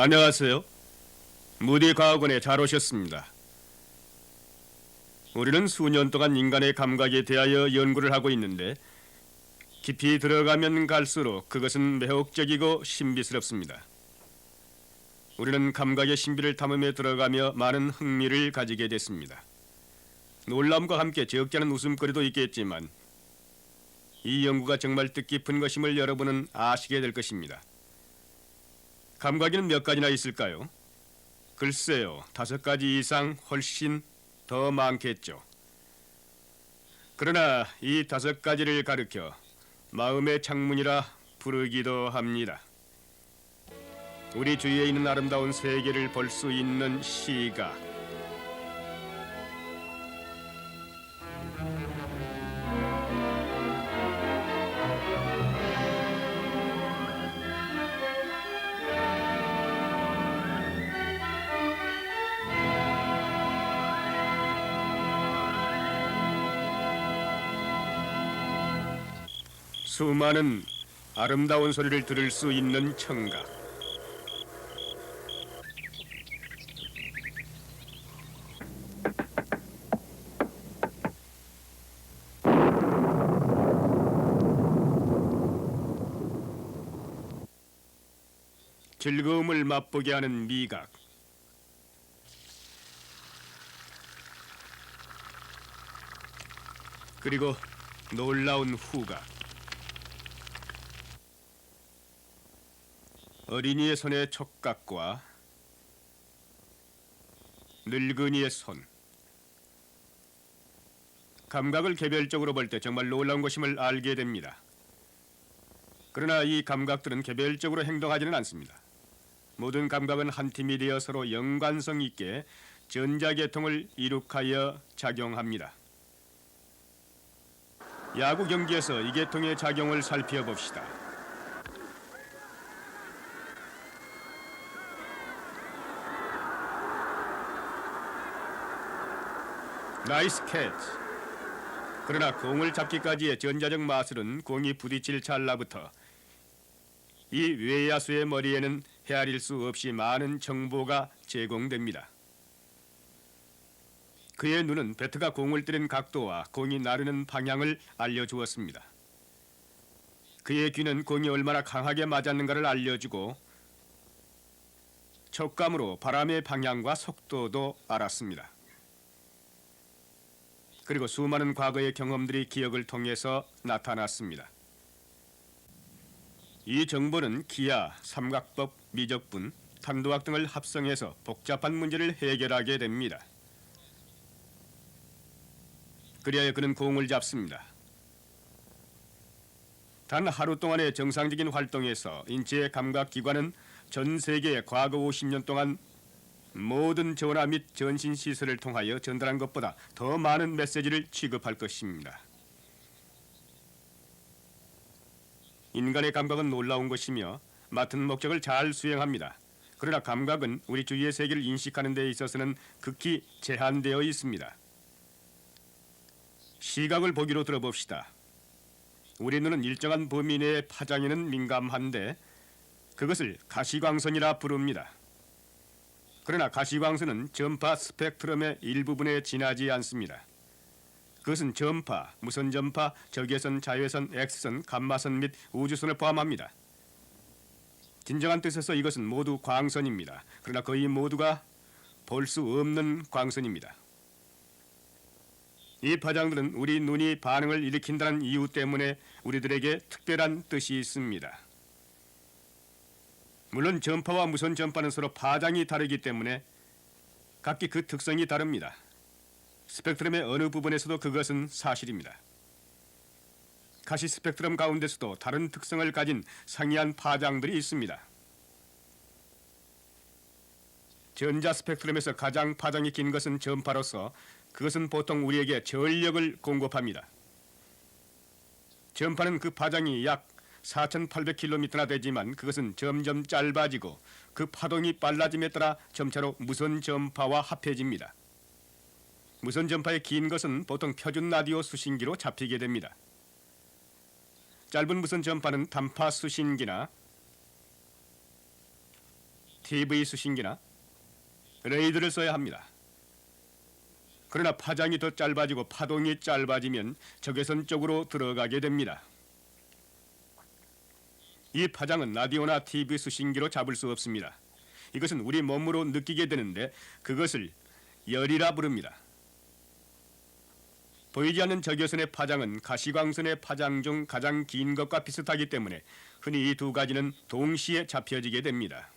안녕하세요. 무디 과학원에 잘 오셨습니다. 우리는 수년 동안 인간의 감각에 대하여 연구를 하고 있는데 깊이 들어가면 갈수록 그것은 매혹적이고 신비스럽습니다. 우리는 감각의 신비를 탐험에 들어가며 많은 흥미를 가지게 됐습니다. 놀람과 함께 적지 않은 웃음거리도 있겠지만 이 연구가 정말 뜻깊은 것임을 여러분은 아시게 될 것입니다. 감각에는 몇 가지나 있을까요? 글쎄요, 5가지 이상 훨씬 더 많겠죠. 그러나 이 5가지를 가리켜 마음의 창문이라 부르기도 합니다. 우리 주위에 있는 아름다운 세계를 볼 수 있는 시각. 수많은 아름다운 소리를 들을 수 있는 청각. 즐거움을 맛보게 하는 미각. 그리고 놀라운 후각. 어린이의 손의 촉각과 늙은이의 손. 감각을 개별적으로 볼 때 정말 놀라운 것임을 알게 됩니다. 그러나 이 감각들은 개별적으로 행동하지는 않습니다. 모든 감각은 한 팀이 되어 서로 연관성 있게 전자계통을 이룩하여 작용합니다. 야구 경기에서 이 계통의 작용을 살펴봅시다. 나이스 캐치. 그러나 공을 잡기까지의 전자적 마술은 공이 부딪힐 찰나부터 이 외야수의 머리에는 헤아릴 수 없이 많은 정보가 제공됩니다. 그의 눈은 배트가 공을 때린 각도와 공이 나르는 방향을 알려주었습니다. 그의 귀는 공이 얼마나 강하게 맞았는가를 알려주고 촉감으로 바람의 방향과 속도도 알았습니다. 그리고 수많은 과거의 경험들이 기억을 통해서 나타났습니다. 이 정보는 기하, 삼각법, 미적분, 탄도학 등을 합성해서 복잡한 문제를 해결하게 됩니다. 그리하여 그는 공을 잡습니다. 단 하루 동안의 정상적인 활동에서 인체의 감각기관은 전 세계의 과거 50년 동안 모든 전화 및 전신 시설을 통하여 전달한 것보다 더 많은 메시지를 취급할 것입니다. 인간의 감각은 놀라운 것이며 맡은 목적을 잘 수행합니다. 그러나 감각은 우리 주위의 세계를 인식하는 데 있어서는 극히 제한되어 있습니다. 시각을 보기로 들어봅시다. 우리 눈은 일정한 범위 내의 파장에는 민감한데 그것을 가시광선이라 부릅니다. 그러나 가시광선은 전파 스펙트럼의 일부분에 지나지 않습니다. 그것은 전파, 무선전파, 적외선, 자외선, X선, 감마선 및 우주선을 포함합니다. 진정한 뜻에서 이것은 모두 광선입니다. 그러나 거의 모두가 볼 수 없는 광선입니다. 이 파장들은 우리 눈이 반응을 일으킨다는 이유 때문에 우리들에게 특별한 뜻이 있습니다. 물론 전파와 무선 전파는 서로 파장이 다르기 때문에 각기 그 특성이 다릅니다. 스펙트럼의 어느 부분에서도 그것은 사실입니다. 가시 스펙트럼 가운데서도 다른 특성을 가진 상이한 파장들이 있습니다. 전자 스펙트럼에서 가장 파장이 긴 것은 전파로서 그것은 보통 우리에게 전력을 공급합니다. 전파는 그 파장이 약 4,800km나 되지만 그것은 점점 짧아지고 그 파동이 빨라짐에 따라 점차로 무선 전파와 합해집니다. 무선 전파의 긴 것은 보통 표준 라디오 수신기로 잡히게 됩니다. 짧은 무선 전파는 단파 수신기나 TV 수신기나 레이더를 써야 합니다. 그러나 파장이 더 짧아지고 파동이 짧아지면 적외선 쪽으로 들어가게 됩니다. 이 파장은 라디오나 TV 수신기로 잡을 수 없습니다. 이것은 우리 몸으로 느끼게 되는데 그것을 열이라 부릅니다. 보이지 않는 적외선의 파장은 가시광선의 파장 중 가장 긴 것과 비슷하기 때문에 흔히 이 두 가지는 동시에 잡혀지게 됩니다.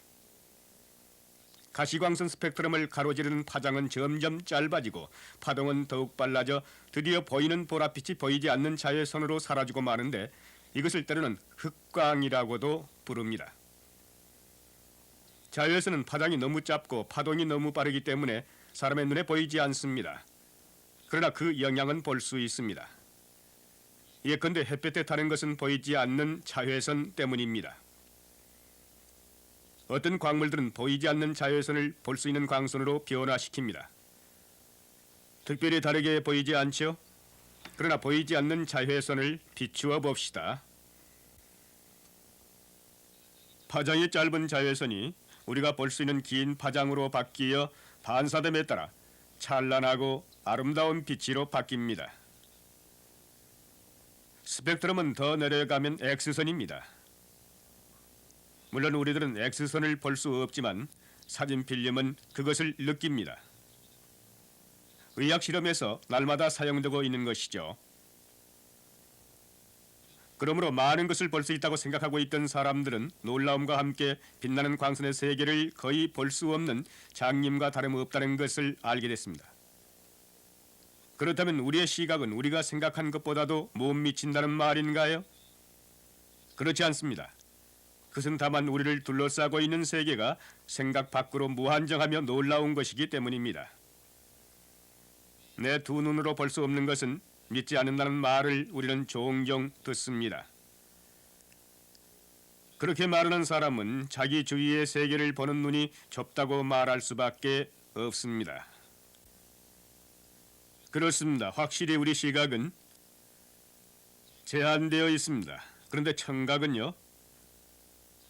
가시광선 스펙트럼을 가로지르는 파장은 점점 짧아지고 파동은 더욱 빨라져 드디어 보이는 보랏빛이 보이지 않는 자외선으로 사라지고 마는데 이것을 때로는 흑광이라고도 부릅니다. 자외선은 파장이 너무 짧고 파동이 너무 빠르기 때문에 사람의 눈에 보이지 않습니다. 그러나 그 영향은 볼 수 있습니다. 예컨대 햇볕에 타는 것은 보이지 않는 자외선 때문입니다. 어떤 광물들은 보이지 않는 자외선을 볼 수 있는 광선으로 변화시킵니다. 특별히 다르게 보이지 않죠? 그러나 보이지 않는 자외선을 비추어 봅시다. 파장이 짧은 자외선이 우리가 볼 수 있는 긴 파장으로 바뀌어 반사됨에 따라 찬란하고 아름다운 빛으로 바뀝니다. 스펙트럼은 더 내려가면 X선입니다. 물론 우리들은 X선을 볼 수 없지만 사진 필름은 그것을 느낍니다. 의학 실험에서 날마다 사용되고 있는 것이죠. 그러므로 많은 것을 볼 수 있다고 생각하고 있던 사람들은 놀라움과 함께 빛나는 광선의 세계를 거의 볼 수 없는 장님과 다름없다는 것을 알게 됐습니다. 그렇다면 우리의 시각은 우리가 생각한 것보다도 못 미친다는 말인가요? 그렇지 않습니다. 그것은 다만 우리를 둘러싸고 있는 세계가 생각 밖으로 무한정하며 놀라운 것이기 때문입니다. 내 두 눈으로 볼 수 없는 것은 믿지 않는다는 말을 우리는 종종 듣습니다. 그렇게 말하는 사람은 자기 주위의 세계를 보는 눈이 좁다고 말할 수밖에 없습니다. 그렇습니다. 확실히 우리 시각은 제한되어 있습니다. 그런데 청각은요?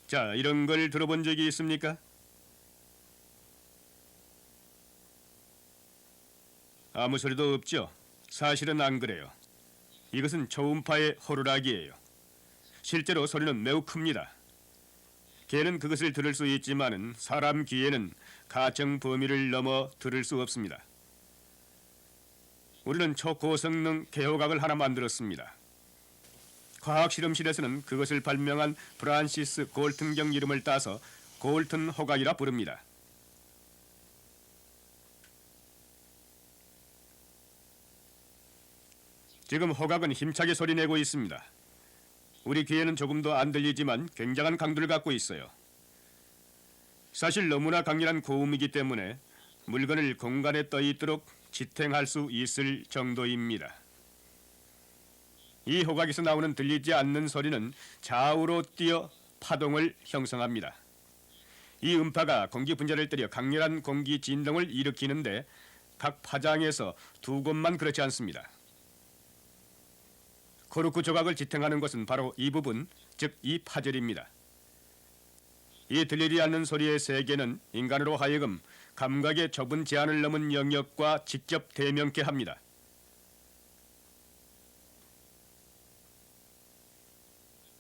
자, 이런 걸 들어본 적이 있습니까? 아무 소리도 없죠? 사실은 안 그래요. 이것은 초음파의 호루라기예요. 실제로 소리는 매우 큽니다. 개는 그것을 들을 수 있지만은 사람 귀에는 가청 범위를 넘어 들을 수 없습니다. 우리는 초고성능 개호각을 하나 만들었습니다. 과학실험실에서는 그것을 발명한 프란시스 골튼경 이름을 따서 골튼 호각이라 부릅니다. 지금 호각은 힘차게 소리내고 있습니다. 우리 귀에는 조금도 안 들리지만 굉장한 강도를 갖고 있어요. 사실 너무나 강렬한 고음이기 때문에 물건을 공간에 떠 있도록 지탱할 수 있을 정도입니다. 이 호각에서 나오는 들리지 않는 소리는 좌우로 뛰어 파동을 형성합니다. 이 음파가 공기 분자를 때려 강렬한 공기 진동을 일으키는데 각 파장에서 두 곳만 그렇지 않습니다. 코르크 조각을 지탱하는 것은 바로 이 부분, 즉 이 파절입니다. 이 들리지 않는 소리의 세계는 인간으로 하여금 감각의 좁은 제한을 넘은 영역과 직접 대면케 합니다.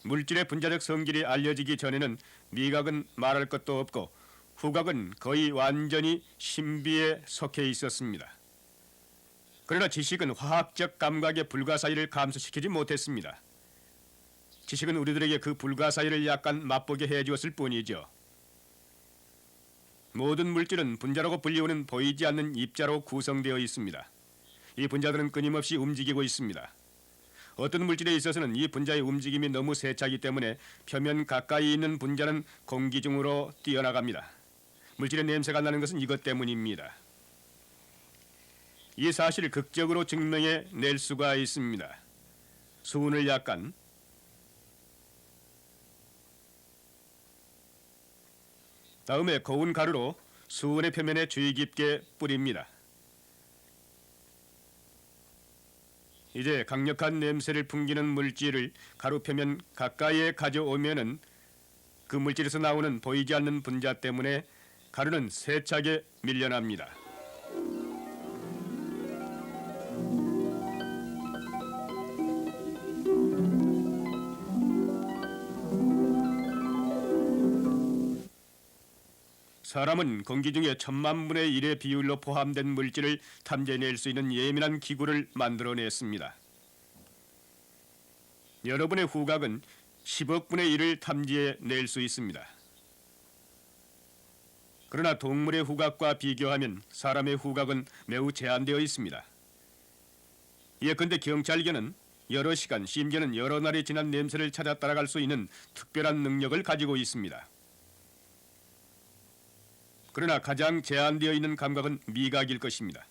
물질의 분자적 성질이 알려지기 전에는 미각은 말할 것도 없고 후각은 거의 완전히 신비에 속해 있었습니다. 그러나 지식은 화학적 감각의 불가사의를 감수시키지 못했습니다. 지식은 우리들에게 그 불가사의를 약간 맛보게 해주었을 뿐이죠. 모든 물질은 분자라고 불리우는 보이지 않는 입자로 구성되어 있습니다. 이 분자들은 끊임없이 움직이고 있습니다. 어떤 물질에 있어서는 이 분자의 움직임이 너무 세차기 때문에 표면 가까이 있는 분자는 공기 중으로 뛰어나갑니다. 물질의 냄새가 나는 것은 이것 때문입니다. 이 사실을 극적으로 증명해 낼 수가 있습니다. 수은을 약간 다음에 고운 가루로 수은의 표면에 주의 깊게 뿌립니다. 이제 강력한 냄새를 풍기는 물질을 가루 표면 가까이에 가져오면은 그 물질에서 나오는 보이지 않는 분자 때문에 가루는 세차게 밀려납니다. 사람은 공기 중에 1000만 분의 1의 비율로 포함된 물질을 탐지해낼 수 있는 예민한 기구를 만들어냈습니다. 여러분의 후각은 10억 분의 1을 탐지해낼 수 있습니다. 그러나 동물의 후각과 비교하면 사람의 후각은 매우 제한되어 있습니다. 예컨대 경찰견은 여러 시간, 심지어는 여러 날이 지난 냄새를 찾아 따라갈 수 있는 특별한 능력을 가지고 있습니다. 그러나 가장 제한되어 있는 감각은 미각일 것입니다.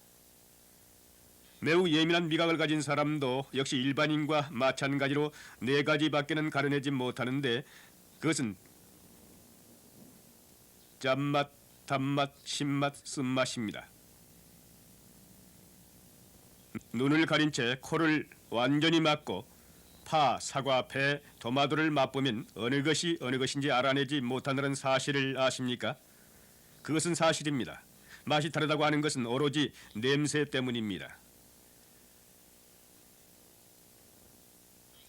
매우 예민한 미각을 가진 사람도 역시 일반인과 마찬가지로 4가지밖에는 가려내지 못하는데 그것은 짠맛, 단맛, 신맛, 쓴맛입니다. 눈을 가린 채 코를 완전히 막고 파, 사과, 배, 토마토를 맛보면 어느 것이 어느 것인지 알아내지 못한다는 사실을 아십니까? 그것은 사실입니다. 맛이 다르다고 하는 것은 오로지 냄새 때문입니다.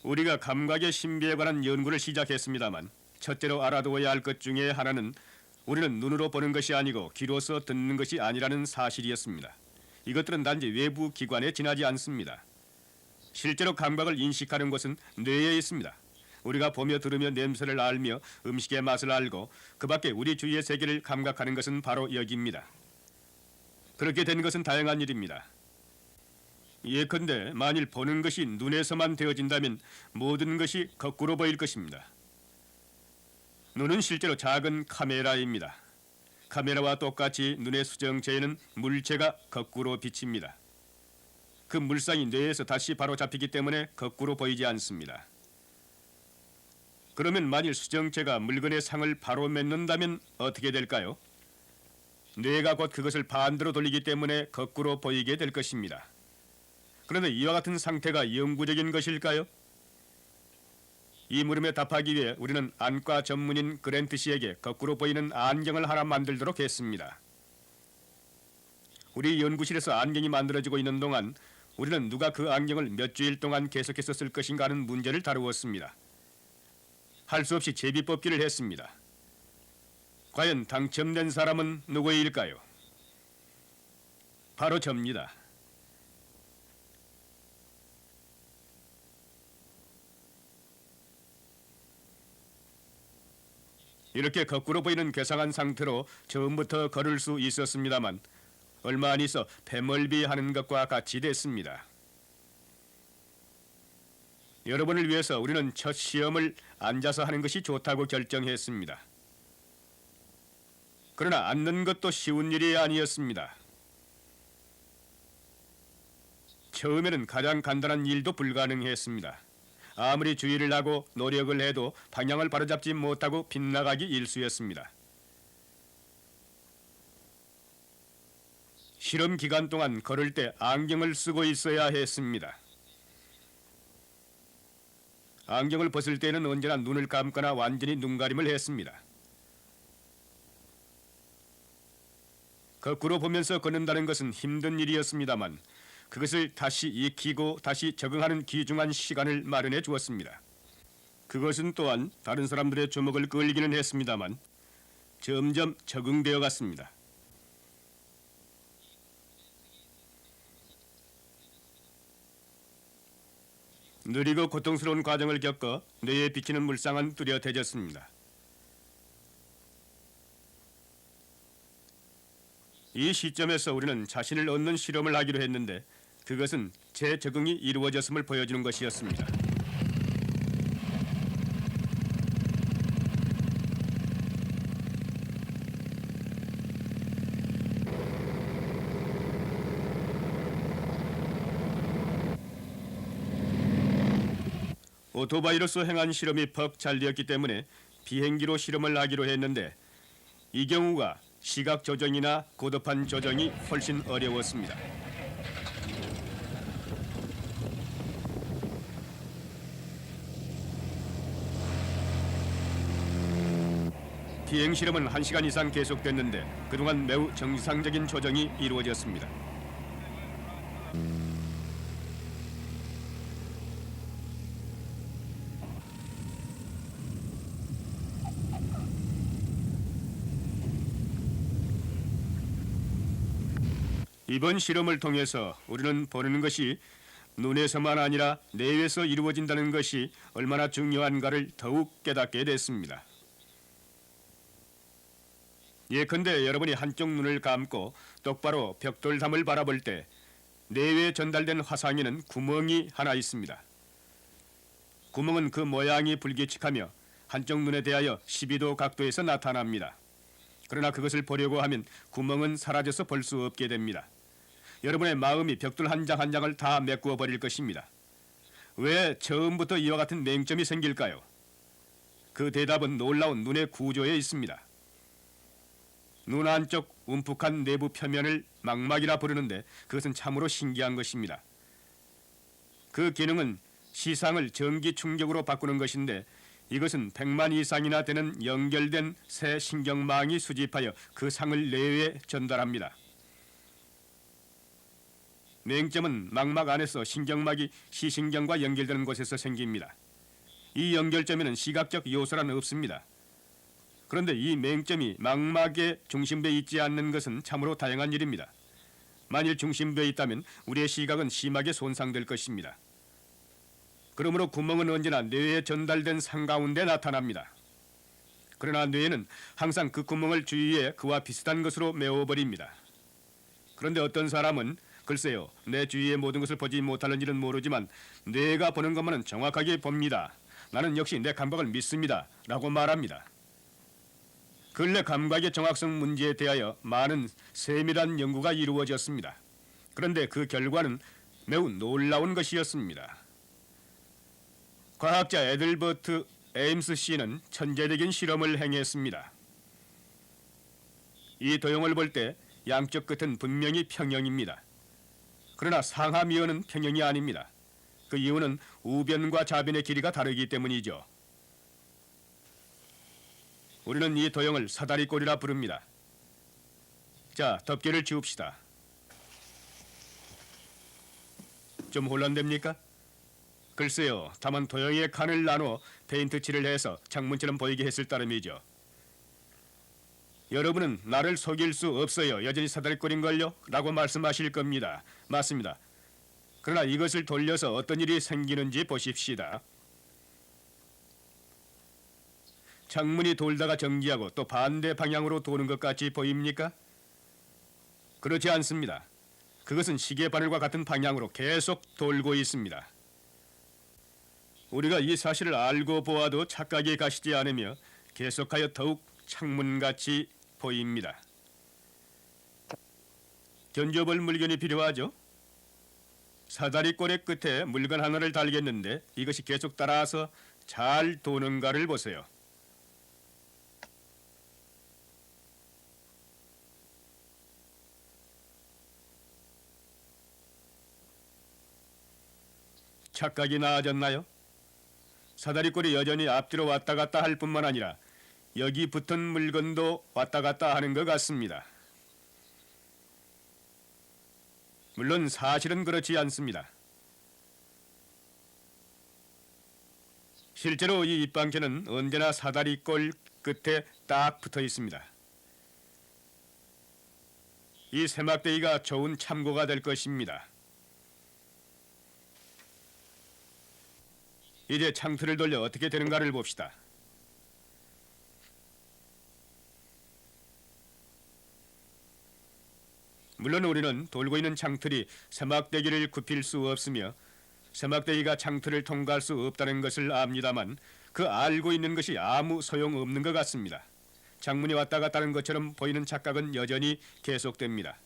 우리가 감각의 신비에 관한 연구를 시작했습니다만 첫째로 알아두어야 할 것 중에 하나는 우리는 눈으로 보는 것이 아니고 귀로서 듣는 것이 아니라는 사실이었습니다. 이것들은 단지 외부 기관에 지나지 않습니다. 실제로 감각을 인식하는 것은 뇌에 있습니다. 우리가 보며 들으며 냄새를 알며 음식의 맛을 알고 그 밖에 우리 주위의 세계를 감각하는 것은 바로 여기입니다. 그렇게 된 것은 다양한 일입니다. 예컨대 만일 보는 것이 눈에서만 되어진다면 모든 것이 거꾸로 보일 것입니다. 눈은 실제로 작은 카메라입니다. 카메라와 똑같이 눈의 수정체에는 물체가 거꾸로 비칩니다. 그 물상이 뇌에서 다시 바로 잡히기 때문에 거꾸로 보이지 않습니다. 그러면 만일 수정체가 물건의 상을 바로 맺는다면 어떻게 될까요? 뇌가 곧 그것을 반대로 돌리기 때문에 거꾸로 보이게 될 것입니다. 그런데 이와 같은 상태가 영구적인 것일까요? 이 물음에 답하기 위해 우리는 안과 전문인 그랜트 씨에게 거꾸로 보이는 안경을 하나 만들도록 했습니다. 우리 연구실에서 안경이 만들어지고 있는 동안 우리는 누가 그 안경을 몇 주일 동안 계속해서 쓸 것인가 하는 문제를 다루었습니다. 할 수 없이 제비뽑기를 했습니다. 과연 당첨된 사람은 누구일까요? 바로 접니다. 이렇게 거꾸로 보이는 괴상한 상태로 처음부터 걸을 수 있었습니다만 얼마 안 있어 패멀비 하는 것과 같이 됐습니다. 여러분을 위해서 우리는 첫 시험을 앉아서 하는 것이 좋다고 결정했습니다. 그러나 앉는 것도 쉬운 일이 아니었습니다. 처음에는 가장 간단한 일도 불가능했습니다. 아무리 주의를 하고 노력을 해도 방향을 바로잡지 못하고 빗나가기 일쑤였습니다. 실험 기간 동안 걸을 때 안경을 쓰고 있어야 했습니다. 안경을 벗을 때는 언제나 눈을 감거나 완전히 눈가림을 했습니다. 거꾸로 보면서 걷는다는 것은 힘든 일이었습니다만 그것을 다시 익히고 다시 적응하는 귀중한 시간을 마련해 주었습니다. 그것은 또한 다른 사람들의 주목을 끌기는 했습니다만 점점 적응되어 갔습니다. 느리고 고통스러운 과정을 겪어 뇌에 비치는 물상은 뚜렷해졌습니다. 이 시점에서 우리는 자신을 얻는 실험을 하기로 했는데 그것은 재적응이 이루어졌음을 보여주는 것이었습니다. 오토바이로서 행한 실험이 퍽 잘 되었기 때문에 비행기로 실험을 하기로 했는데 이 경우가 시각 조정이나 고도판 조정이 훨씬 어려웠습니다. 비행 실험은 1시간 이상 계속됐는데 그동안 매우 정상적인 조정이 이루어졌습니다. 이번 실험을 통해서 우리는 보는 것이 눈에서만 아니라 뇌에서 이루어진다는 것이 얼마나 중요한가를 더욱 깨닫게 됐습니다. 예컨대 여러분이 한쪽 눈을 감고 똑바로 벽돌담을 바라볼 때 뇌에 전달된 화상에는 구멍이 하나 있습니다. 구멍은 그 모양이 불규칙하며 한쪽 눈에 대하여 12도 각도에서 나타납니다. 그러나 그것을 보려고 하면 구멍은 사라져서 볼 수 없게 됩니다. 여러분의 마음이 벽돌 한 장 한 장을 다 메꾸어 버릴 것입니다. 왜 처음부터 이와 같은 맹점이 생길까요? 그 대답은 놀라운 눈의 구조에 있습니다. 눈 안쪽 움푹한 내부 표면을 망막이라 부르는데 그것은 참으로 신기한 것입니다. 그 기능은 시상을 전기 충격으로 바꾸는 것인데 이것은 100만 이상이나 되는 연결된 새 신경망이 수집하여 그 상을 뇌에 전달합니다. 맹점은 망막 안에서 신경막이 시신경과 연결되는 곳에서 생깁니다. 이 연결점에는 시각적 요소란 없습니다. 그런데 이 맹점이 망막의 중심부에 있지 않는 것은 참으로 다양한 일입니다. 만일 중심부에 있다면 우리의 시각은 심하게 손상될 것입니다. 그러므로 구멍은 언제나 뇌에 전달된 상 가운데 나타납니다. 그러나 뇌는 항상 그 구멍을 주위에 그와 비슷한 것으로 메워버립니다. 그런데 어떤 사람은 글쎄요, 내 주위의 모든 것을 보지 못하는 일은 모르지만 뇌가 보는 것만은 정확하게 봅니다. 나는 역시 내 감각을 믿습니다. 라고 말합니다. 근래 감각의 정확성 문제에 대하여 많은 세밀한 연구가 이루어졌습니다. 그런데 그 결과는 매우 놀라운 것이었습니다. 과학자 에들버트 에임스 씨는 천재적인 실험을 행했습니다. 이 도형을 볼 때 양쪽 끝은 분명히 평형입니다. 그러나 상하미어는 평형이 아닙니다. 그 이유는 우변과 좌변의 길이가 다르기 때문이죠. 우리는 이 도형을 사다리꼴이라 부릅니다. 자, 덮개를 지웁시다. 좀 혼란됩니까? 글쎄요, 다만 도형의 칸을 나누어 페인트 칠을 해서 창문처럼 보이게 했을 따름이죠. 여러분은 나를 속일 수 없어요. 여전히 사다리꼴인걸요? 라고 말씀하실 겁니다. 맞습니다. 그러나 이것을 돌려서 어떤 일이 생기는지 보십시다. 창문이 돌다가 정지하고 또 반대 방향으로 도는 것 같이 보입니까? 그렇지 않습니다. 그것은 시계 바늘과 같은 방향으로 계속 돌고 있습니다. 우리가 이 사실을 알고 보아도 착각이 가시지 않으며 계속하여 더욱 창문같이 보입니다. 견뎌볼 물건이 필요하죠? 사다리꼴의 끝에 물건 하나를 달겠는데 이것이 계속 따라서 잘 도는가를 보세요. 착각이 나아졌나요? 사다리꼴이 여전히 앞뒤로 왔다 갔다 할 뿐만 아니라 여기 붙은 물건도 왔다 갔다 하는 것 같습니다. 물론 사실은 그렇지 않습니다. 실제로 이 입방체는 언제나 사다리꼴 끝에 딱 붙어 있습니다. 이 세막대기가 좋은 참고가 될 것입니다. 이제 창틀을 돌려 어떻게 되는가를 봅시다. 물론 우리는 돌고 있는 창틀이 세막대기를 굽힐 수 없으며 세막대기가 창틀을 통과할 수 없다는 것을 압니다만 그 알고 있는 것이 아무 소용없는 것 같습니다. 창문이 왔다 갔다 하는 것처럼 보이는 착각은 여전히 계속됩니다.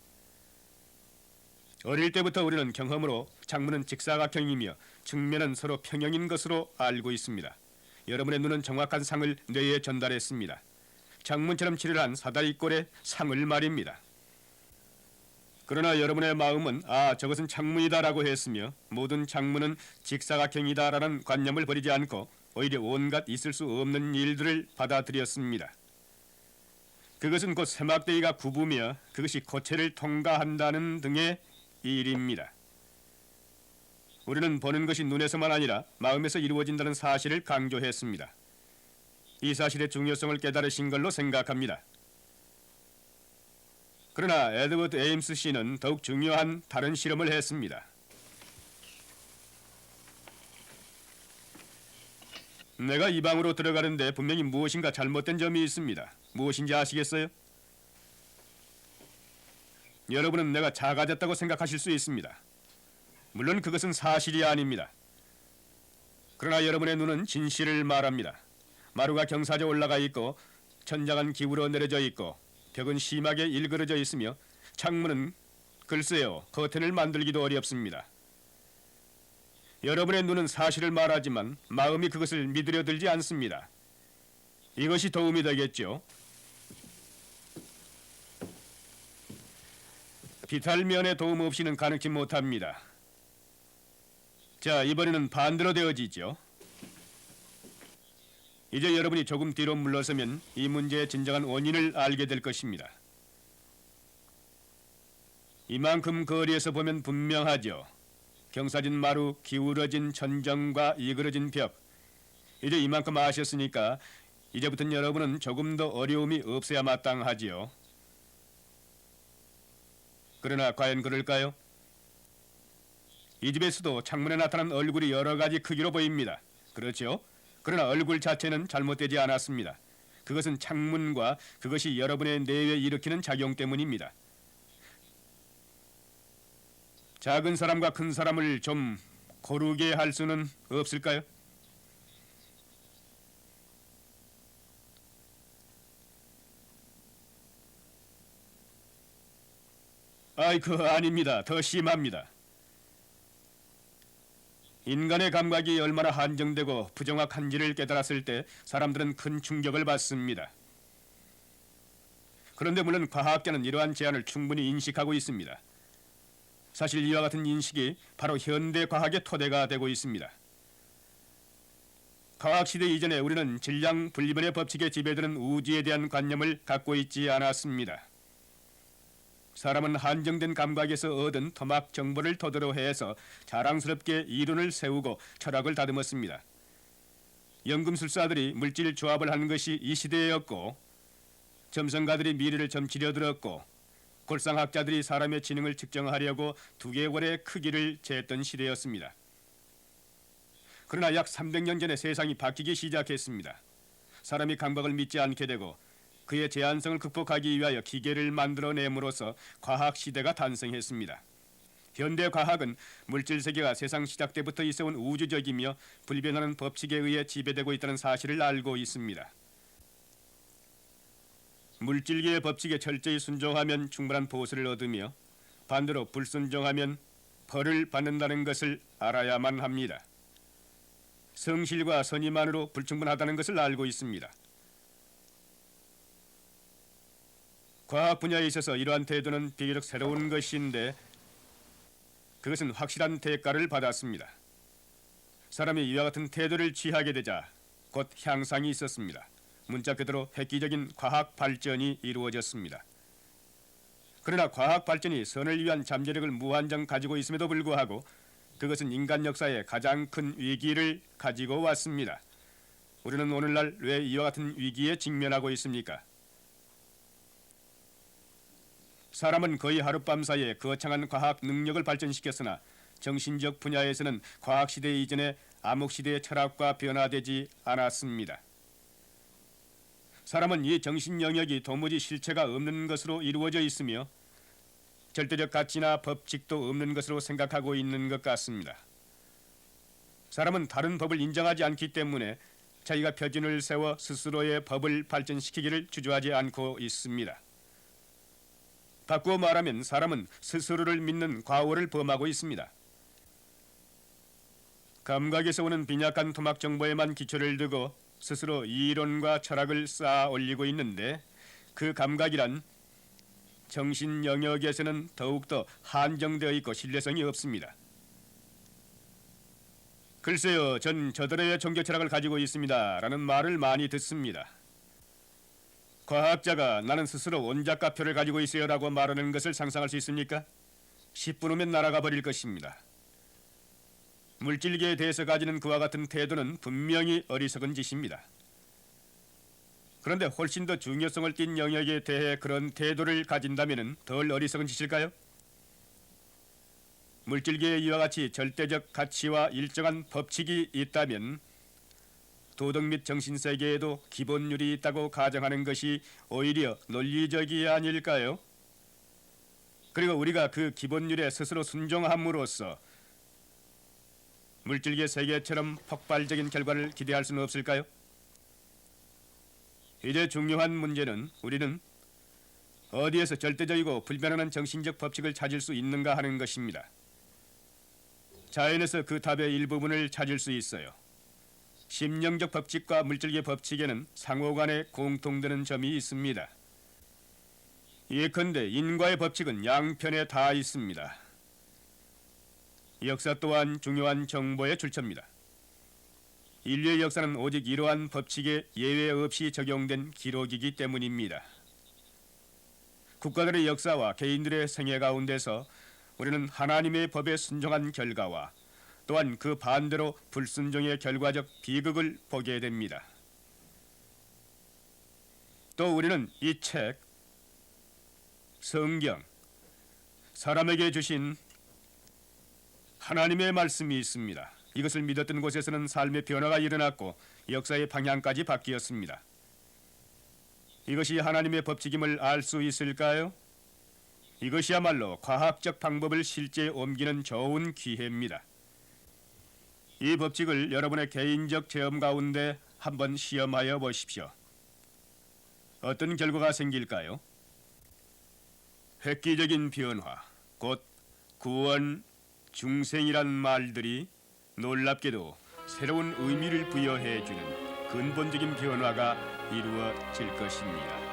어릴 때부터 우리는 경험으로 창문은 직사각형이며 측면은 서로 평형인 것으로 알고 있습니다. 여러분의 눈은 정확한 상을 뇌에 전달했습니다. 창문처럼 칠을 한 사다리꼴의 상을 말입니다. 그러나 여러분의 마음은 저것은 창문이다라고 했으며 모든 창문은 직사각형이다라는 관념을 버리지 않고 오히려 온갖 있을 수 없는 일들을 받아들였습니다. 그것은 곧 세막대기가 굽으며 그것이 고체를 통과한다는 등의 일입니다. 우리는 보는 것이 눈에서만 아니라 마음에서 이루어진다는 사실을 강조했습니다. 이 사실의 중요성을 깨달으신 걸로 생각합니다. 그러나 에드워드 에임스 씨는 더욱 중요한 다른 실험을 했습니다. 내가 이 방으로 들어가는데 분명히 무엇인가 잘못된 점이 있습니다. 무엇인지 아시겠어요? 여러분은 내가 작아졌다고 생각하실 수 있습니다. 물론 그것은 사실이 아닙니다. 그러나 여러분의 눈은 진실을 말합니다. 마루가 경사져 올라가 있고 천장은 기울어 내려져 있고 벽은 심하게 일그러져 있으며 창문은 글쎄요, 커튼을 만들기도 어렵습니다. 여러분의 눈은 사실을 말하지만 마음이 그것을 믿으려 들지 않습니다. 이것이 도움이 되겠죠. 비탈면의 도움 없이는 가능치 못합니다. 자, 이번에는 반대로 되어지죠. 이제 여러분이 조금 뒤로 물러서면 이 문제의 진정한 원인을 알게 될 것입니다. 이만큼 거리에서 보면 분명하죠. 경사진 마루, 기울어진 천정과 이그러진 벽. 이제 이만큼 아셨으니까 이제부터는 여러분은 조금 더 어려움이 없어야 마땅하지요. 그러나 과연 그럴까요? 이 집에서도 창문에 나타난 얼굴이 여러 가지 크기로 보입니다. 그렇죠? 그러나 얼굴 자체는 잘못되지 않았습니다. 그것은 창문과 그것이 여러분의 뇌에 일으키는 작용 때문입니다. 작은 사람과 큰 사람을 좀 고르게 할 수는 없을까요? 아닙니다. 더 심합니다. 인간의 감각이 얼마나 한정되고 부정확한지를 깨달았을 때 사람들은 큰 충격을 받습니다. 그런데 물론 과학계는 이러한 제한을 충분히 인식하고 있습니다. 사실 이와 같은 인식이 바로 현대 과학의 토대가 되고 있습니다. 과학시대 이전에 우리는 질량 분리변의 법칙에 지배되는 우주에 대한 관념을 갖고 있지 않았습니다. 사람은 한정된 감각에서 얻은 토막 정보를 토대로 해서 자랑스럽게 이론을 세우고 철학을 다듬었습니다. 연금술사들이 물질 조합을 하는 것이 이 시대였고, 점성가들이 미래를 점치려들었고, 골상학자들이 사람의 지능을 측정하려고 두개골의 크기를 쟀던 시대였습니다. 그러나 약 300년 전에 세상이 바뀌기 시작했습니다. 사람이 감각을 믿지 않게 되고 그의 제한성을 극복하기 위하여 기계를 만들어냄으로써 과학시대가 탄생했습니다. 현대 과학은 물질 세계가 세상 시작 때부터 있어온 우주적이며 불변하는 법칙에 의해 지배되고 있다는 사실을 알고 있습니다. 물질계의 법칙에 철저히 순종하면 충분한 보수를 얻으며 반대로 불순종하면 벌을 받는다는 것을 알아야만 합니다. 성실과 선의만으로 불충분하다는 것을 알고 있습니다. 과학 분야에 있어서 이러한 태도는 비교적 새로운 것인데 그것은 확실한 대가를 받았습니다. 사람이 이와 같은 태도를 취하게 되자 곧 향상이 있었습니다. 문자 그대로 획기적인 과학 발전이 이루어졌습니다. 그러나 과학 발전이 선을 위한 잠재력을 무한정 가지고 있음에도 불구하고 그것은 인간 역사의 가장 큰 위기를 가지고 왔습니다. 우리는 오늘날 왜 이와 같은 위기에 직면하고 있습니까? 사람은 거의 하룻밤 사이에 거창한 과학 능력을 발전시켰으나 정신적 분야에서는 과학시대 이전의 암흑시대의 철학과 변화되지 않았습니다. 사람은 이 정신 영역이 도무지 실체가 없는 것으로 이루어져 있으며 절대적 가치나 법칙도 없는 것으로 생각하고 있는 것 같습니다. 사람은 다른 법을 인정하지 않기 때문에 자기가 표준을 세워 스스로의 법을 발전시키기를 주저하지 않고 있습니다. 바꾸어 말하면 사람은 스스로를 믿는 과오를 범하고 있습니다. 감각에서 오는 빈약한 토막 정보에만 기초를 두고 스스로 이론과 철학을 쌓아 올리고 있는데 그 감각이란 정신 영역에서는 더욱더 한정되어 있고 신뢰성이 없습니다. 글쎄요, 전 저들의 종교 철학을 가지고 있습니다 라는 말을 많이 듣습니다. 과학자가 나는 스스로 원자가표를 가지고 있어요라고 말하는 것을 상상할 수 있습니까? 10분 후면 날아가 버릴 것입니다. 물질계에 대해서 가지는 그와 같은 태도는 분명히 어리석은 짓입니다. 그런데 훨씬 더 중요성을 띈 영역에 대해 그런 태도를 가진다면 덜 어리석은 짓일까요? 물질계에 이와 같이 절대적 가치와 일정한 법칙이 있다면 도덕 및 정신세계에도 기본율이 있다고 가정하는 것이 오히려 논리적이 아닐까요? 그리고 우리가 그 기본율에 스스로 순종함으로써 물질계 세계처럼 폭발적인 결과를 기대할 수는 없을까요? 이제 중요한 문제는 우리는 어디에서 절대적이고 불변하는 정신적 법칙을 찾을 수 있는가 하는 것입니다. 자연에서 그 답의 일부분을 찾을 수 있어요. 심령적 법칙과 물질계 법칙에는 상호간에 공통되는 점이 있습니다. 예컨대 인과의 법칙은 양편에 다 있습니다. 역사 또한 중요한 정보의 출처입니다. 인류의 역사는 오직 이러한 법칙에 예외 없이 적용된 기록이기 때문입니다. 국가들의 역사와 개인들의 생애 가운데서 우리는 하나님의 법에 순종한 결과와 또한 그 반대로 불순종의 결과적 비극을 보게 됩니다. 또 우리는 이 책, 성경, 사람에게 주신 하나님의 말씀이 있습니다. 이것을 믿었던 곳에서는 삶의 변화가 일어났고 역사의 방향까지 바뀌었습니다. 이것이 하나님의 법칙임을 알 수 있을까요? 이것이야말로 과학적 방법을 실제에 옮기는 좋은 기회입니다. 이 법칙을 여러분의 개인적 체험 가운데 한번 시험하여 보십시오. 어떤 결과가 생길까요? 획기적인 변화, 곧 구원, 중생이란 말들이 놀랍게도 새로운 의미를 부여해 주는 근본적인 변화가 이루어질 것입니다.